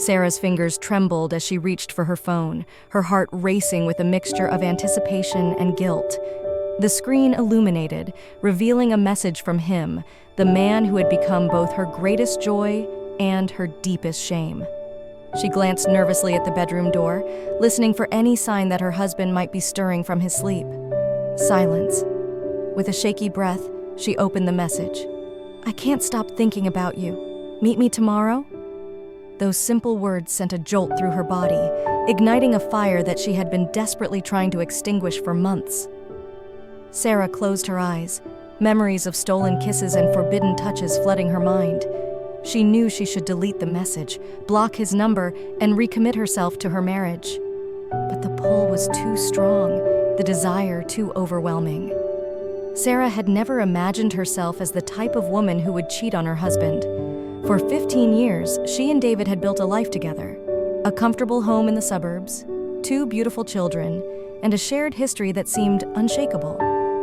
Sarah's fingers trembled as she reached for her phone, her heart racing with a mixture of anticipation and guilt. The screen illuminated, revealing a message from him, the man who had become both her greatest joy and her deepest shame. She glanced nervously at the bedroom door, listening for any sign that her husband might be stirring from his sleep. Silence. With a shaky breath, she opened the message. "I can't stop thinking about you. Meet me tomorrow?" Those simple words sent a jolt through her body, igniting a fire that she had been desperately trying to extinguish for months. Sarah closed her eyes, memories of stolen kisses and forbidden touches flooding her mind. She knew she should delete the message, block his number, and recommit herself to her marriage. But the pull was too strong, the desire too overwhelming. Sarah had never imagined herself as the type of woman who would cheat on her husband. For 15 years, she and David had built a life together. A comfortable home in the suburbs, 2 beautiful children, and a shared history that seemed unshakable.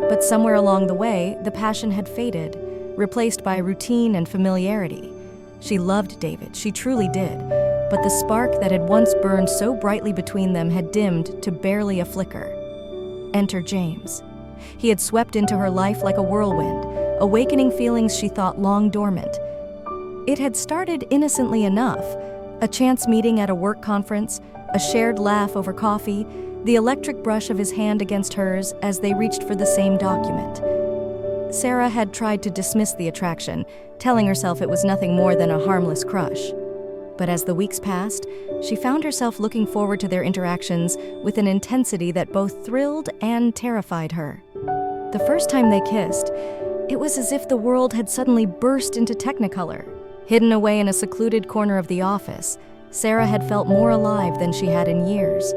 But somewhere along the way, the passion had faded, replaced by routine and familiarity. She loved David, she truly did, but the spark that had once burned so brightly between them had dimmed to barely a flicker. Enter James. He had swept into her life like a whirlwind, awakening feelings she thought long dormant. It had started innocently enough, a chance meeting at a work conference, a shared laugh over coffee, the electric brush of his hand against hers as they reached for the same document. Sarah had tried to dismiss the attraction, telling herself it was nothing more than a harmless crush. But as the weeks passed, she found herself looking forward to their interactions with an intensity that both thrilled and terrified her. The first time they kissed, it was as if the world had suddenly burst into technicolor. Hidden away in a secluded corner of the office, Sarah had felt more alive than she had in years.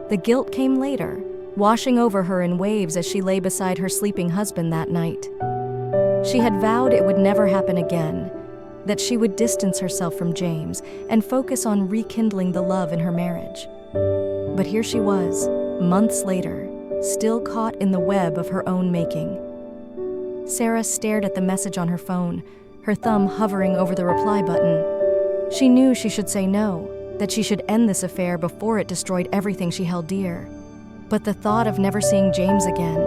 The guilt came later, washing over her in waves as she lay beside her sleeping husband that night. She had vowed it would never happen again, that she would distance herself from James and focus on rekindling the love in her marriage. But here she was, months later, still caught in the web of her own making. Sarah stared at the message on her phone, her thumb hovering over the reply button. She knew she should say no, that she should end this affair before it destroyed everything she held dear. But the thought of never seeing James again,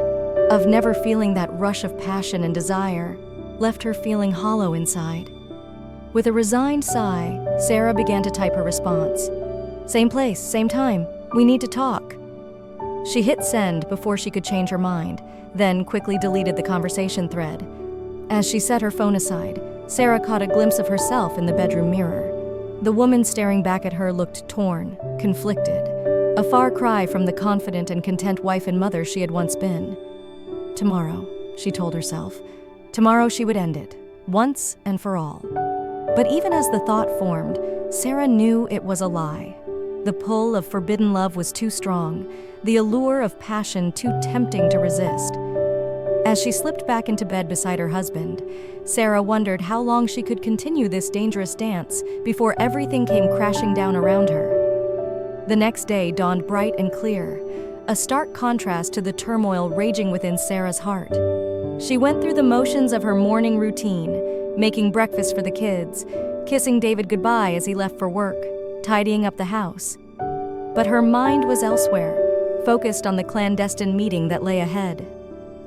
of never feeling that rush of passion and desire, left her feeling hollow inside. With a resigned sigh, Sarah began to type her response. "Same place, same time. We need to talk." She hit send before she could change her mind, then quickly deleted the conversation thread. As she set her phone aside, Sarah caught a glimpse of herself in the bedroom mirror. The woman staring back at her looked torn, conflicted, a far cry from the confident and content wife and mother she had once been. Tomorrow, she told herself. Tomorrow she would end it, once and for all. But even as the thought formed, Sarah knew it was a lie. The pull of forbidden love was too strong, the allure of passion too tempting to resist. As she slipped back into bed beside her husband, Sarah wondered how long she could continue this dangerous dance before everything came crashing down around her. The next day dawned bright and clear, a stark contrast to the turmoil raging within Sarah's heart. She went through the motions of her morning routine, making breakfast for the kids, kissing David goodbye as he left for work, tidying up the house. But her mind was elsewhere, focused on the clandestine meeting that lay ahead.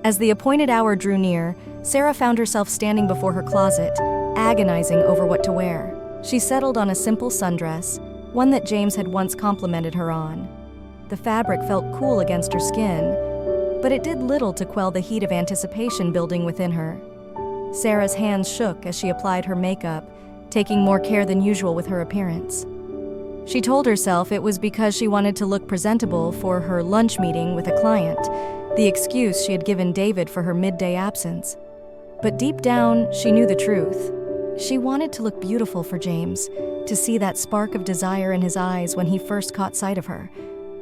As the appointed hour drew near, Sarah found herself standing before her closet, agonizing over what to wear. She settled on a simple sundress, one that James had once complimented her on. The fabric felt cool against her skin, but it did little to quell the heat of anticipation building within her. Sarah's hands shook as she applied her makeup, taking more care than usual with her appearance. She told herself it was because she wanted to look presentable for her lunch meeting with a client, the excuse she had given David for her midday absence. But deep down, she knew the truth. She wanted to look beautiful for James, to see that spark of desire in his eyes when he first caught sight of her.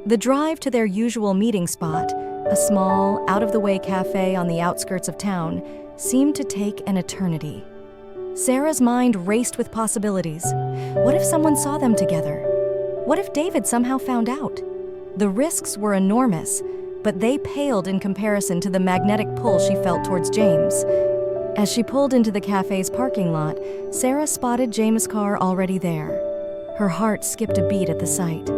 The drive to their usual meeting spot, a small, out-of-the-way cafe on the outskirts of town, seemed to take an eternity. Sarah's mind raced with possibilities. What if someone saw them together? What if David somehow found out? The risks were enormous, but they paled in comparison to the magnetic pull she felt towards James. As she pulled into the cafe's parking lot, Sarah spotted James' car already there. Her heart skipped a beat at the sight.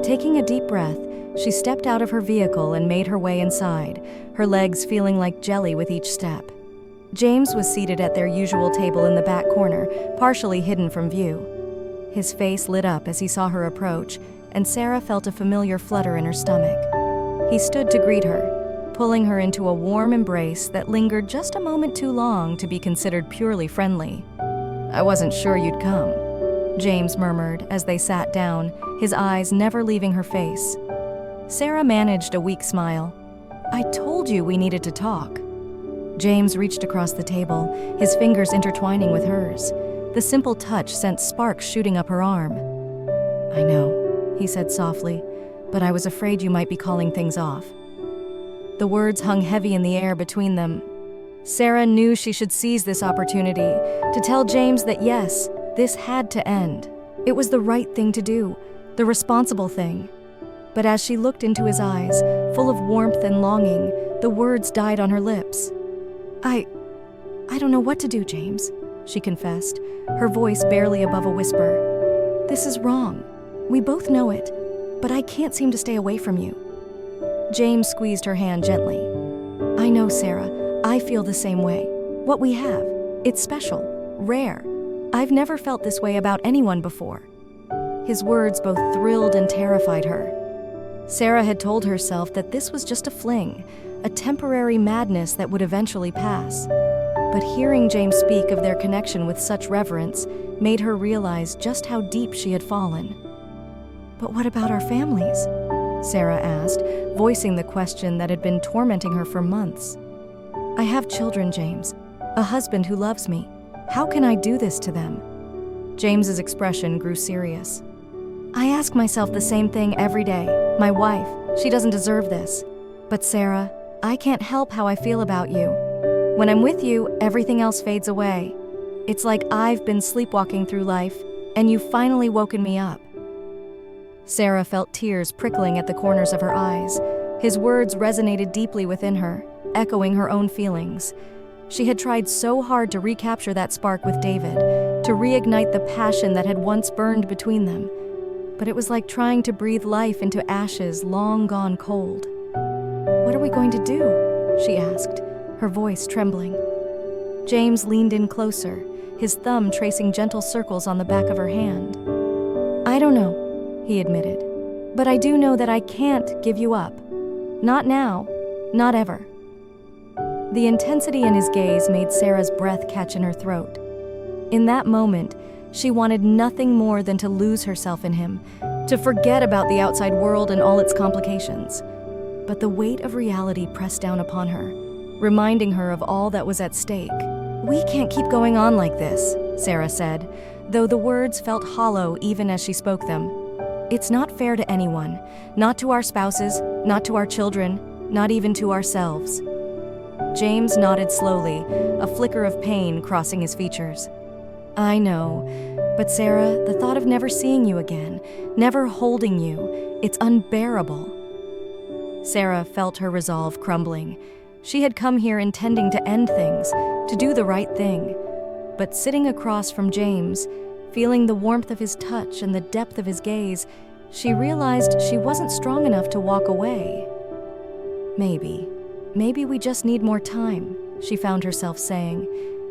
Taking a deep breath, she stepped out of her vehicle and made her way inside, her legs feeling like jelly with each step. James was seated at their usual table in the back corner, partially hidden from view. His face lit up as he saw her approach, and Sarah felt a familiar flutter in her stomach. He stood to greet her, pulling her into a warm embrace that lingered just a moment too long to be considered purely friendly. "I wasn't sure you'd come," James murmured as they sat down, his eyes never leaving her face. Sarah managed a weak smile. "I told you we needed to talk." James reached across the table, his fingers intertwining with hers. The simple touch sent sparks shooting up her arm. "I know," he said softly, "but I was afraid you might be calling things off." The words hung heavy in the air between them. Sarah knew she should seize this opportunity to tell James that yes, this had to end. It was the right thing to do, the responsible thing. But as she looked into his eyes, full of warmth and longing, the words died on her lips. I don't know what to do, James," she confessed, her voice barely above a whisper. "This is wrong. We both know it, but I can't seem to stay away from you." James squeezed her hand gently. "I know, Sarah. I feel the same way. What we have, it's special, rare. I've never felt this way about anyone before." His words both thrilled and terrified her. Sarah had told herself that this was just a fling, a temporary madness that would eventually pass. But hearing James speak of their connection with such reverence made her realize just how deep she had fallen. "But what about our families?" Sarah asked, voicing the question that had been tormenting her for months. "I have children, James, a husband who loves me. How can I do this to them?" James's expression grew serious. "I ask myself the same thing every day. My wife, she doesn't deserve this. But Sarah, I can't help how I feel about you. When I'm with you, everything else fades away. It's like I've been sleepwalking through life, and you've finally woken me up." Sarah felt tears prickling at the corners of her eyes. His words resonated deeply within her, echoing her own feelings. She had tried so hard to recapture that spark with David, to reignite the passion that had once burned between them. But it was like trying to breathe life into ashes long gone cold. "What are we going to do?" she asked, her voice trembling. James leaned in closer, his thumb tracing gentle circles on the back of her hand. "I don't know," he admitted, "but I do know that I can't give you up. Not now, not ever." The intensity in his gaze made Sarah's breath catch in her throat. In that moment, she wanted nothing more than to lose herself in him, to forget about the outside world and all its complications. But the weight of reality pressed down upon her, reminding her of all that was at stake. "We can't keep going on like this," Sarah said, though the words felt hollow even as she spoke them. "It's not fair to anyone, not to our spouses, not to our children, not even to ourselves." James nodded slowly, a flicker of pain crossing his features. "I know, but Sarah, the thought of never seeing you again, never holding you, it's unbearable." Sarah felt her resolve crumbling. She had come here intending to end things, to do the right thing. But sitting across from James, feeling the warmth of his touch and the depth of his gaze, she realized she wasn't strong enough to walk away. Maybe we just need more time," she found herself saying,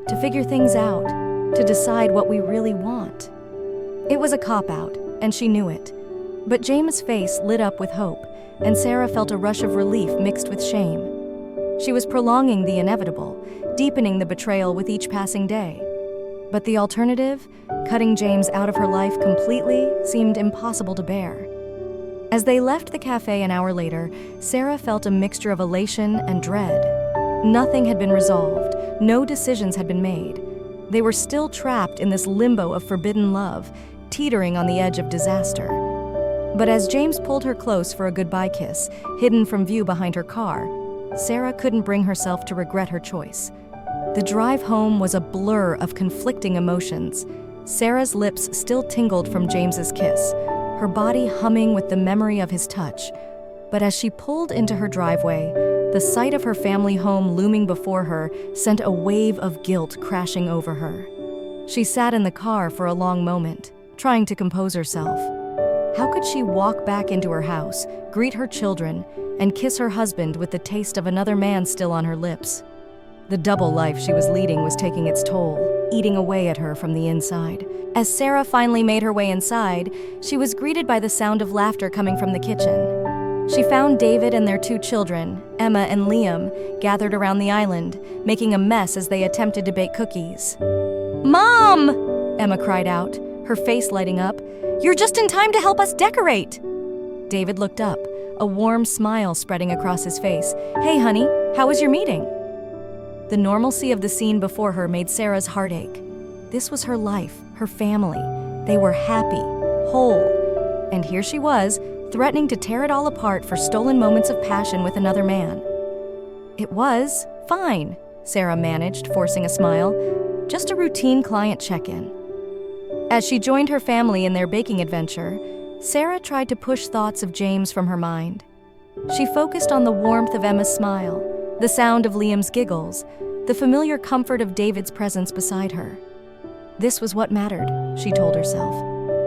"to figure things out, to decide what we really want." It was a cop-out, and she knew it. But James' face lit up with hope, and Sarah felt a rush of relief mixed with shame. She was prolonging the inevitable, deepening the betrayal with each passing day. But the alternative, cutting James out of her life completely, seemed impossible to bear. As they left the cafe an hour later, Sarah felt a mixture of elation and dread. Nothing had been resolved, no decisions had been made. They were still trapped in this limbo of forbidden love, teetering on the edge of disaster. But as James pulled her close for a goodbye kiss, hidden from view behind her car, Sarah couldn't bring herself to regret her choice. The drive home was a blur of conflicting emotions. Sarah's lips still tingled from James's kiss, her body humming with the memory of his touch. But as she pulled into her driveway, the sight of her family home looming before her sent a wave of guilt crashing over her. She sat in the car for a long moment, trying to compose herself. How could she walk back into her house, greet her children, and kiss her husband with the taste of another man still on her lips? The double life she was leading was taking its toll, eating away at her from the inside. As Sarah finally made her way inside, she was greeted by the sound of laughter coming from the kitchen. She found David and their 2 children, Emma and Liam, gathered around the island, making a mess as they attempted to bake cookies. "Mom!" Emma cried out, her face lighting up. "You're just in time to help us decorate!" David looked up, a warm smile spreading across his face. "Hey, honey, how was your meeting?" The normalcy of the scene before her made Sarah's heart ache. This was her life, her family. They were happy, whole. And here she was, threatening to tear it all apart for stolen moments of passion with another man. "It was fine," Sarah managed, forcing a smile. "Just a routine client check-in." As she joined her family in their baking adventure, Sarah tried to push thoughts of James from her mind. She focused on the warmth of Emma's smile, the sound of Liam's giggles, the familiar comfort of David's presence beside her. This was what mattered, she told herself.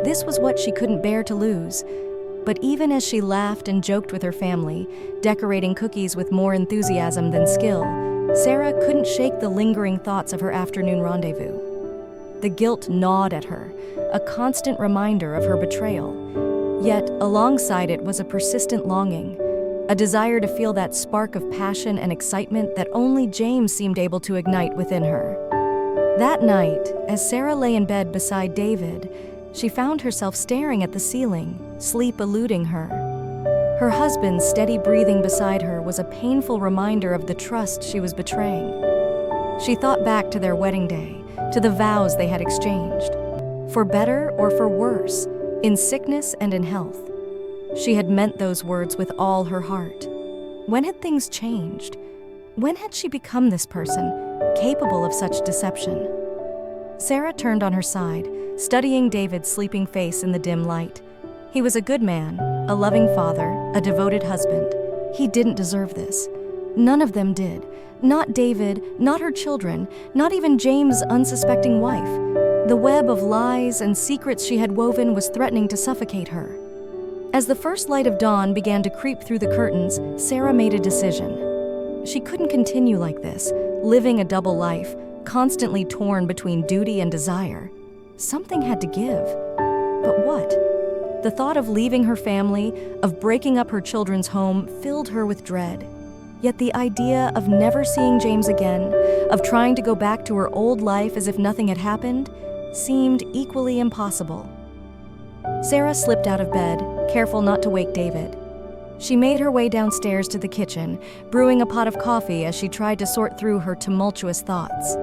This was what she couldn't bear to lose. But even as she laughed and joked with her family, decorating cookies with more enthusiasm than skill, Sarah couldn't shake the lingering thoughts of her afternoon rendezvous. The guilt gnawed at her, a constant reminder of her betrayal. Yet, alongside it was a persistent longing, a desire to feel that spark of passion and excitement that only James seemed able to ignite within her. That night, as Sarah lay in bed beside David, she found herself staring at the ceiling, sleep eluding her. Her husband's steady breathing beside her was a painful reminder of the trust she was betraying. She thought back to their wedding day, to the vows they had exchanged. For better or for worse, in sickness and in health. She had meant those words with all her heart. When had things changed? When had she become this person, capable of such deception? Sarah turned on her side, studying David's sleeping face in the dim light. He was a good man, a loving father, a devoted husband. He didn't deserve this. None of them did. Not David, not her children, not even James' unsuspecting wife. The web of lies and secrets she had woven was threatening to suffocate her. As the first light of dawn began to creep through the curtains, Sarah made a decision. She couldn't continue like this, living a double life, constantly torn between duty and desire. Something had to give. But what? The thought of leaving her family, of breaking up her children's home, filled her with dread. Yet the idea of never seeing James again, of trying to go back to her old life as if nothing had happened, seemed equally impossible. Sarah slipped out of bed, careful not to wake David. She made her way downstairs to the kitchen, brewing a pot of coffee as she tried to sort through her tumultuous thoughts.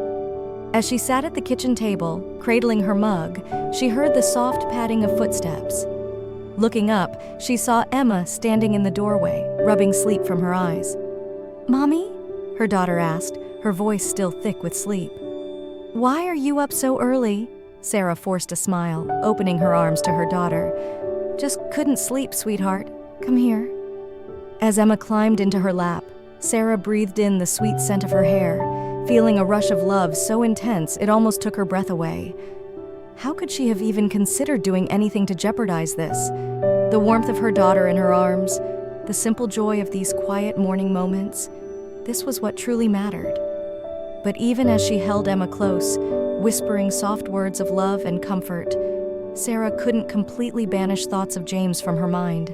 As she sat at the kitchen table, cradling her mug, she heard the soft padding of footsteps. Looking up, she saw Emma standing in the doorway, rubbing sleep from her eyes. "Mommy?" her daughter asked, her voice still thick with sleep. "Why are you up so early?" Sarah forced a smile, opening her arms to her daughter. "Just couldn't sleep, sweetheart. Come here." As Emma climbed into her lap, Sarah breathed in the sweet scent of her hair, feeling a rush of love so intense it almost took her breath away. How could she have even considered doing anything to jeopardize this? The warmth of her daughter in her arms, the simple joy of these quiet morning moments, this was what truly mattered. But even as she held Emma close, whispering soft words of love and comfort, Sarah couldn't completely banish thoughts of James from her mind.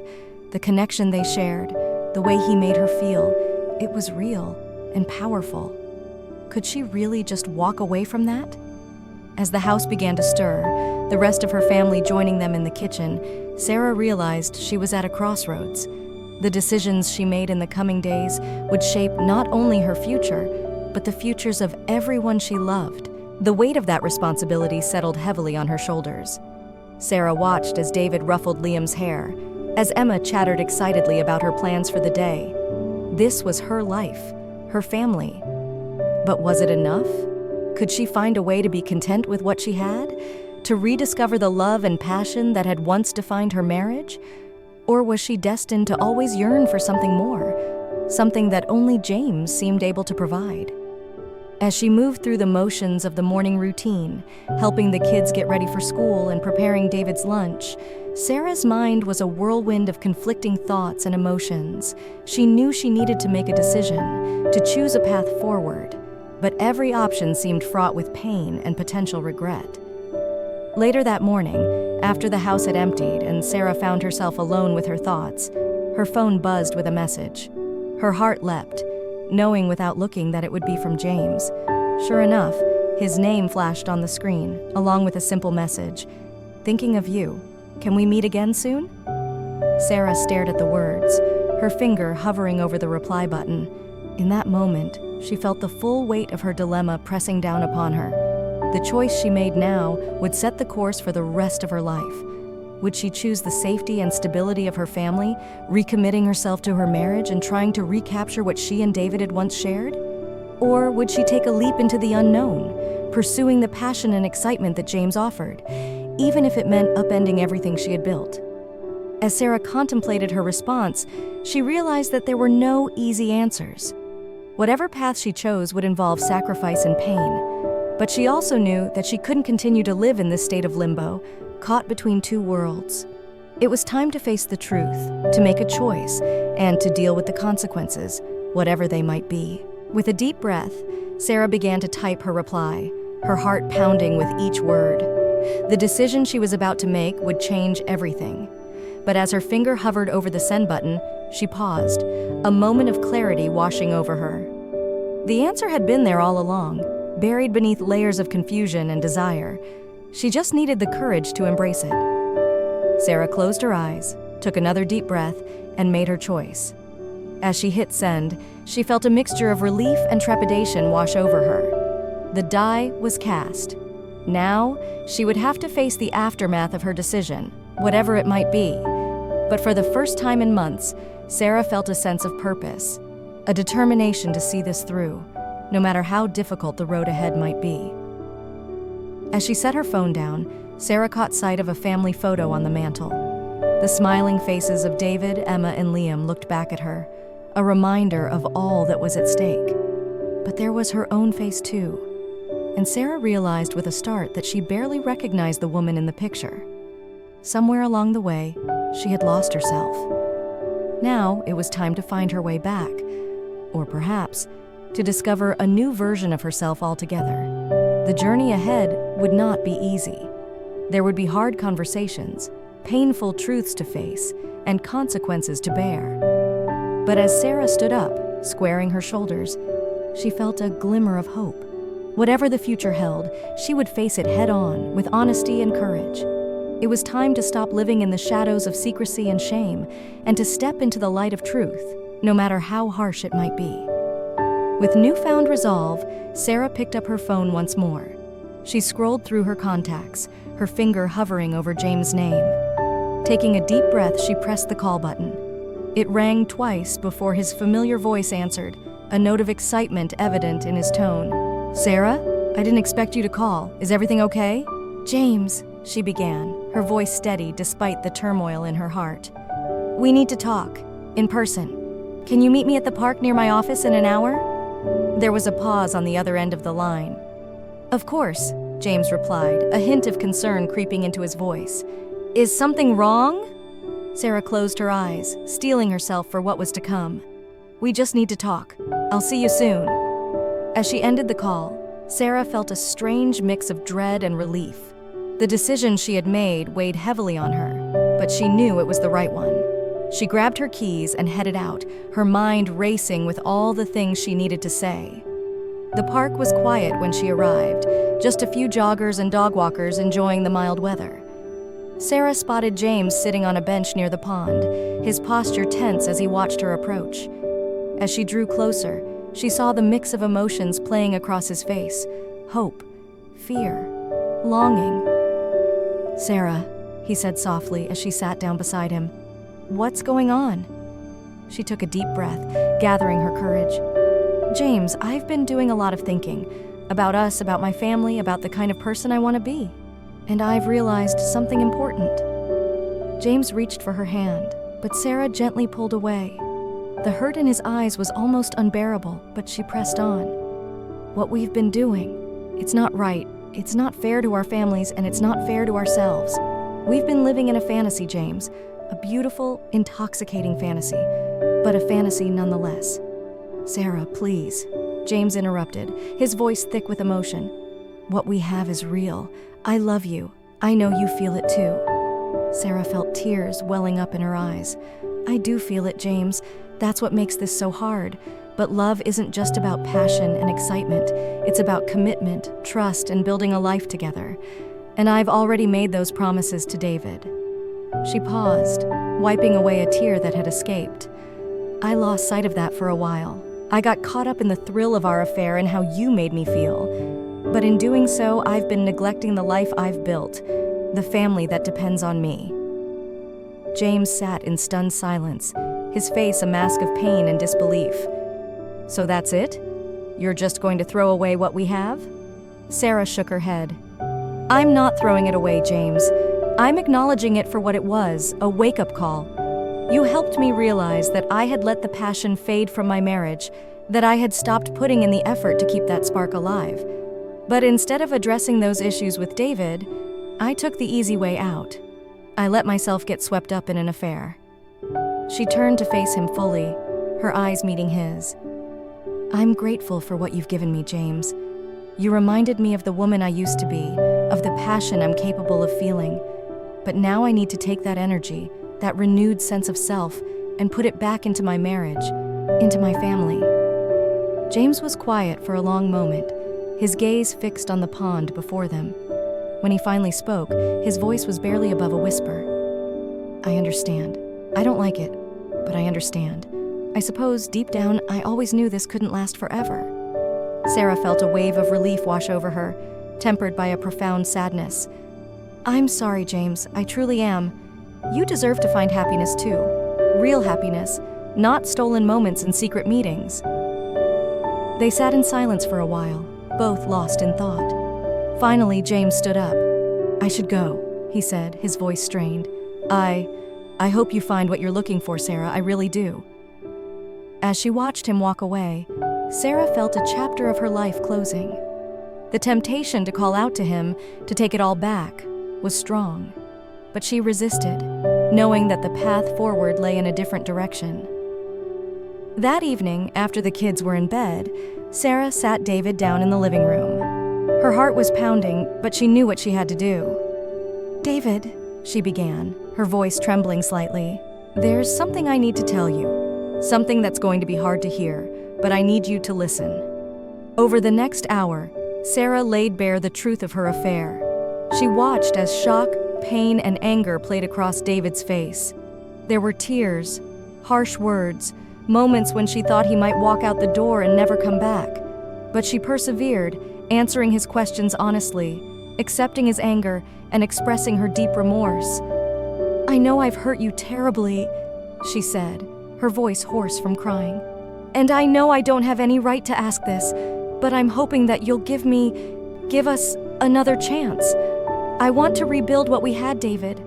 The connection they shared, the way he made her feel, it was real and powerful. Could she really just walk away from that? As the house began to stir, the rest of her family joining them in the kitchen, Sarah realized she was at a crossroads. The decisions she made in the coming days would shape not only her future, but the futures of everyone she loved. The weight of that responsibility settled heavily on her shoulders. Sarah watched as David ruffled Liam's hair, as Emma chattered excitedly about her plans for the day. This was her life, her family. But was it enough? Could she find a way to be content with what she had? To rediscover the love and passion that had once defined her marriage? Or was she destined to always yearn for something more? Something that only James seemed able to provide? As she moved through the motions of the morning routine, helping the kids get ready for school and preparing David's lunch, Sarah's mind was a whirlwind of conflicting thoughts and emotions. She knew she needed to make a decision, to choose a path forward, but every option seemed fraught with pain and potential regret. Later that morning, after the house had emptied and Sarah found herself alone with her thoughts, her phone buzzed with a message. Her heart leapt, knowing without looking that it would be from James. Sure enough, his name flashed on the screen, along with a simple message. "Thinking of you. Can we meet again soon?" Sarah stared at the words, her finger hovering over the reply button. In that moment, she felt the full weight of her dilemma pressing down upon her. The choice she made now would set the course for the rest of her life. Would she choose the safety and stability of her family, recommitting herself to her marriage and trying to recapture what she and David had once shared? Or would she take a leap into the unknown, pursuing the passion and excitement that James offered, even if it meant upending everything she had built? As Sarah contemplated her response, she realized that there were no easy answers. Whatever path she chose would involve sacrifice and pain, but she also knew that she couldn't continue to live in this state of limbo, caught between two worlds. It was time to face the truth, to make a choice, and to deal with the consequences, whatever they might be. With a deep breath, Sarah began to type her reply, her heart pounding with each word. The decision she was about to make would change everything. But as her finger hovered over the send button, she paused, a moment of clarity washing over her. The answer had been there all along, buried beneath layers of confusion and desire. She just needed the courage to embrace it. Sarah closed her eyes, took another deep breath, and made her choice. As she hit send, she felt a mixture of relief and trepidation wash over her. The die was cast. Now, she would have to face the aftermath of her decision, whatever it might be. But for the first time in months, Sarah felt a sense of purpose, a determination to see this through, no matter how difficult the road ahead might be. As she set her phone down, Sarah caught sight of a family photo on the mantel. The smiling faces of David, Emma, and Liam looked back at her, a reminder of all that was at stake. But there was her own face too, and Sarah realized with a start that she barely recognized the woman in the picture. Somewhere along the way, she had lost herself. Now it was time to find her way back, or perhaps to discover a new version of herself altogether. The journey ahead would not be easy. There would be hard conversations, painful truths to face, and consequences to bear. But as Sarah stood up, squaring her shoulders, she felt a glimmer of hope. Whatever the future held, she would face it head-on with honesty and courage. It was time to stop living in the shadows of secrecy and shame, and to step into the light of truth, no matter how harsh it might be. With newfound resolve, Sarah picked up her phone once more. She scrolled through her contacts, her finger hovering over James' name. Taking a deep breath, she pressed the call button. It rang twice before his familiar voice answered, a note of excitement evident in his tone. "Sarah, I didn't expect you to call. Is everything okay?" "James," she began, her voice steady despite the turmoil in her heart. "We need to talk, in person. Can you meet me at the park near my office in an hour?" There was a pause on the other end of the line. "Of course," James replied, a hint of concern creeping into his voice. "Is something wrong?" Sarah closed her eyes, steeling herself for what was to come. "We just need to talk. I'll see you soon." As she ended the call, Sarah felt a strange mix of dread and relief. The decision she had made weighed heavily on her, but she knew it was the right one. She grabbed her keys and headed out, her mind racing with all the things she needed to say. The park was quiet when she arrived, just a few joggers and dog walkers enjoying the mild weather. Sarah spotted James sitting on a bench near the pond, his posture tense as he watched her approach. As she drew closer, she saw the mix of emotions playing across his face: hope, fear, longing. "Sarah," he said softly as she sat down beside him, "what's going on?" She took a deep breath, gathering her courage. "James, I've been doing a lot of thinking. About us, about my family, about the kind of person I want to be. And I've realized something important." James reached for her hand, but Sarah gently pulled away. The hurt in his eyes was almost unbearable, but she pressed on. What we've been doing, it's not right. It's not fair to our families, and it's not fair to ourselves. We've been living in a fantasy, James. A beautiful, intoxicating fantasy, but a fantasy nonetheless. Sarah, please. James interrupted, his voice thick with emotion. What we have is real. I love you. I know you feel it too. Sarah felt tears welling up in her eyes. I do feel it, James. That's what makes this so hard. But love isn't just about passion and excitement. It's about commitment, trust, and building a life together. And I've already made those promises to David. She paused, wiping away a tear that had escaped. I lost sight of that for a while. I got caught up in the thrill of our affair and how you made me feel. But in doing so, I've been neglecting the life I've built, the family that depends on me. James sat in stunned silence, his face a mask of pain and disbelief. So that's it? You're just going to throw away what we have? Sarah shook her head. I'm not throwing it away, James. I'm acknowledging it for what it was, a wake-up call. You helped me realize that I had let the passion fade from my marriage, that I had stopped putting in the effort to keep that spark alive. But instead of addressing those issues with David, I took the easy way out. I let myself get swept up in an affair. She turned to face him fully, her eyes meeting his. I'm grateful for what you've given me, James. You reminded me of the woman I used to be, of the passion I'm capable of feeling. But now I need to take that energy, that renewed sense of self, and put it back into my marriage, into my family. James was quiet for a long moment, his gaze fixed on the pond before them. When he finally spoke, his voice was barely above a whisper. I understand. I don't like it, but I understand. I suppose, deep down, I always knew this couldn't last forever. Sarah felt a wave of relief wash over her, tempered by a profound sadness. I'm sorry, James. I truly am. You deserve to find happiness too. Real happiness, not stolen moments and secret meetings. They sat in silence for a while, both lost in thought. Finally, James stood up. I should go, he said, his voice strained. I hope you find what you're looking for, Sarah. I really do. As she watched him walk away, Sarah felt a chapter of her life closing. The temptation to call out to him, to take it all back, was strong. But she resisted, knowing that the path forward lay in a different direction. That evening, after the kids were in bed, Sarah sat David down in the living room. Her heart was pounding, but she knew what she had to do. David, she began, her voice trembling slightly, there's something I need to tell you. Something that's going to be hard to hear, but I need you to listen. Over the next hour, Sarah laid bare the truth of her affair. She watched as shock, pain, and anger played across David's face. There were tears, harsh words, moments when she thought he might walk out the door and never come back. But she persevered, answering his questions honestly, accepting his anger, and expressing her deep remorse. I know I've hurt you terribly, she said, her voice hoarse from crying. And I know I don't have any right to ask this, but I'm hoping that you'll give us another chance. I want to rebuild what we had, David.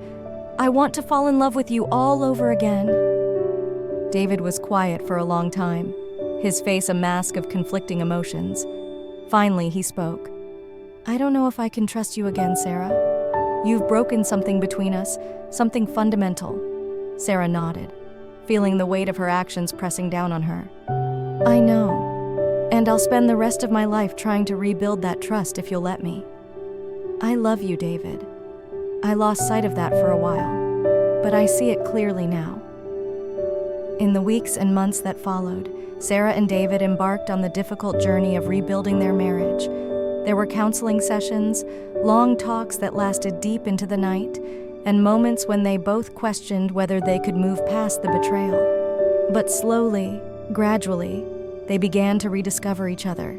I want to fall in love with you all over again. David was quiet for a long time, his face a mask of conflicting emotions. Finally, he spoke. I don't know if I can trust you again, Sarah. You've broken something between us, something fundamental. Sarah nodded, feeling the weight of her actions pressing down on her. I know, and I'll spend the rest of my life trying to rebuild that trust if you'll let me. I love you, David. I lost sight of that for a while, but I see it clearly now. In the weeks and months that followed, Sarah and David embarked on the difficult journey of rebuilding their marriage. There were counseling sessions, long talks that lasted deep into the night, and moments when they both questioned whether they could move past the betrayal. But slowly, gradually, they began to rediscover each other.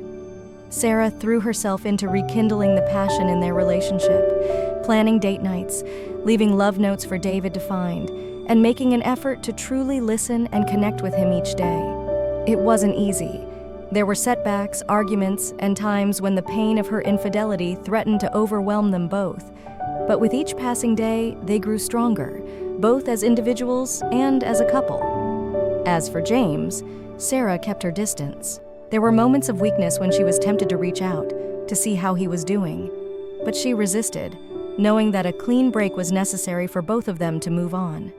Sarah threw herself into rekindling the passion in their relationship, planning date nights, leaving love notes for David to find, and making an effort to truly listen and connect with him each day. It wasn't easy. There were setbacks, arguments, and times when the pain of her infidelity threatened to overwhelm them both. But with each passing day, they grew stronger, both as individuals and as a couple. As for James, Sarah kept her distance. There were moments of weakness when she was tempted to reach out, to see how he was doing. But she resisted, knowing that a clean break was necessary for both of them to move on.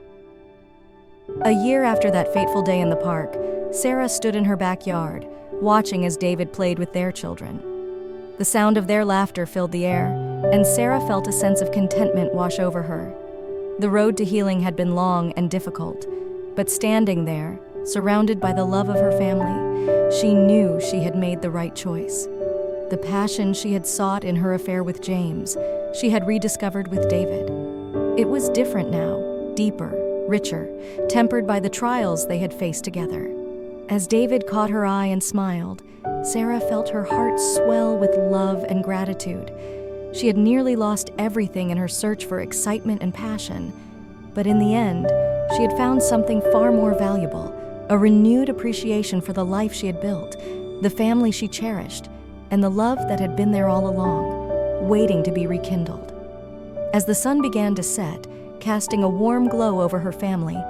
A year after that fateful day in the park, Sarah stood in her backyard, watching as David played with their children. The sound of their laughter filled the air, and Sarah felt a sense of contentment wash over her. The road to healing had been long and difficult, but standing there, surrounded by the love of her family, she knew she had made the right choice. The passion she had sought in her affair with James, she had rediscovered with David. It was different now, deeper, richer, tempered by the trials they had faced together. As David caught her eye and smiled, Sarah felt her heart swell with love and gratitude. She had nearly lost everything in her search for excitement and passion, but in the end, she had found something far more valuable, a renewed appreciation for the life she had built, the family she cherished, and the love that had been there all along, waiting to be rekindled. As the sun began to set, casting a warm glow over her family,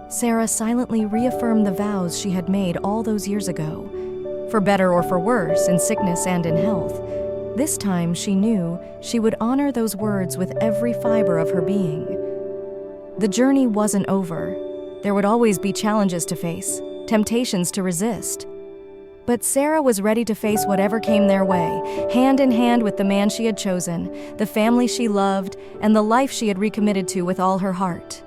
Sarah silently reaffirmed the vows she had made all those years ago. For better or for worse, in sickness and in health, this time she knew she would honor those words with every fiber of her being. The journey wasn't over. There would always be challenges to face, temptations to resist. But Sarah was ready to face whatever came their way, hand in hand with the man she had chosen, the family she loved, and the life she had recommitted to with all her heart.